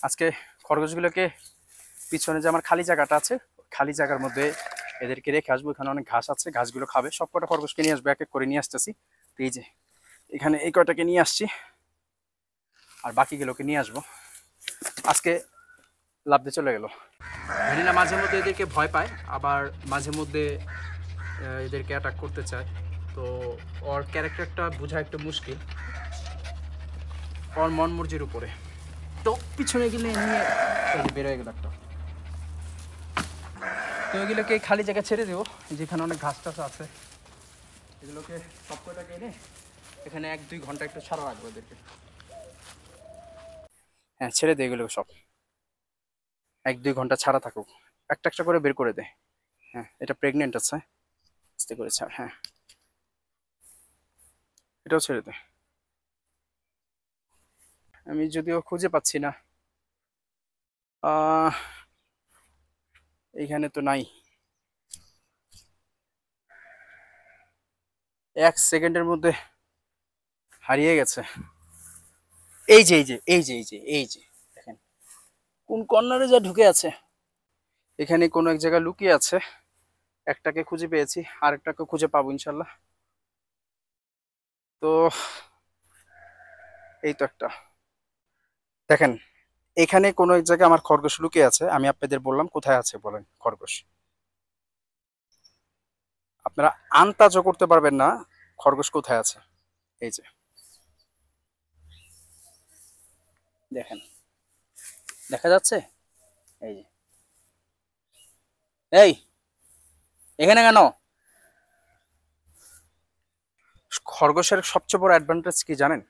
আজকে খরগোশগুলোকে পিছনে যে আমার খালি জায়গাটা আছে, খালি জায়গার মধ্যে এদেরকে রেখে আসবো। এখানে অনেক ঘাস আছে, ঘাসগুলো খাবে। সব কটা খরগোশকে নিয়ে আসবো, এক এক করে নিয়ে আসতেছি। তো এই যে এখানে এই কয়টাকে নিয়ে আসছি, আর বাকিগুলোকে নিয়ে আসবো। আজকে লাভ দিয়ে চলে গেল। ভ্যানিলা মাঝে মধ্যে এদেরকে ভয় পায়, আবার মাঝে মধ্যে এদেরকে অ্যাটাক করতে চায়। তো ওর ক্যারেক্টারটা বোঝা একটু মুশকিল, ওর মন মর্জির উপরে। তো পিছনে গেলে নিয়ে বের হয়ে গেল একটা। তো এগুলোকে খালি জায়গায় ছেড়ে দেবো, যেখানে অনেক ঘাস টাস আছে। এগুলোকে সব কয়টাকে এনে এখানে 1-2 ঘন্টা একটু ছাড়া রাখবো এদেরকে। হ্যাঁ, ছেড়ে দে এগুলো সব, 1-2 ঘন্টা ছাড়া থাকুক। একটা একটা করে বের করে দে। হ্যাঁ, এটা প্রেগনেন্ট আছে, আস্তে করে ছাড়। হ্যাঁ, এটাও ছেড়ে দে। আমি যদিও খুঁজে পাচ্ছি না, এইখানে তো নাই। 1 সেকেন্ডের মধ্যে হারিয়ে গেছে। এই যে এই যে এই যে এই যে এই যে দেখেন কোন কর্নারে যা ঢুকে আছে। এখানে কোনো এক জায়গায় লুকিয়ে আছে। একটাকে খুঁজে পেয়েছি, আরেকটাকে খুঁজে পাবো ইনশাল্লাহ। তো এই তো একটা, দেখেন এখানে কোনো এক জায়গায় আমার খরগোশ লুকিয়ে আছে। আমি আপনাদের বললাম কোথায় আছে, বলেন খরগোশ। আপনারা আন্দাজও করতে পারবেন না খরগোশ কোথায় আছে। এই যে দেখেন, দেখা যাচ্ছে? এই যে, এই এখানে কেন? খরগোশের সবচেয়ে বড় অ্যাডভান্টেজ কি জানেন?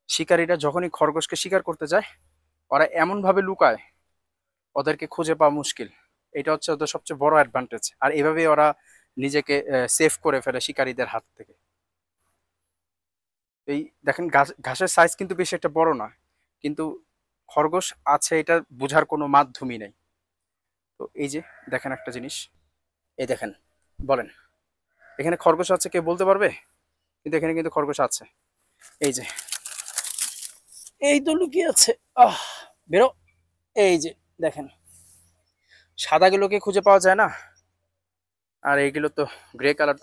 শিকারীরা যখনই খরগোশকে শিকার করতে যায়, ওরা এমন ভাবে লুকায় ওদেরকে খুঁজে পাওয়া মুশকিল। এটা হচ্ছে ওদের সবচেয়ে বড় অ্যাডভান্টেজ। আর এভাবেই ওরা নিজেকে সেভ করে ফেলে শিকারীদের হাত থেকে। এই দেখেন, ঘাসের সাইজ কিন্তু বেশি একটা বড় না, কিন্তু খরগোশ আছে এটা বোঝার কোনো মাধ্যমই নেই। তো এই যে দেখেন একটা জিনিস, এই দেখেন, বলেন এখানে খরগোশ আছে কে বলতে পারবে? কিন্তু এখানে কিন্তু খরগোশ আছে। এই যে, এই তো লুকিয়ে আছে। আহ, বেরো। এই যে দেখেন, সাদাগুলোকে খুঁজে পাওয়া যায় না, আর এইগুলো তো গ্রে কালার।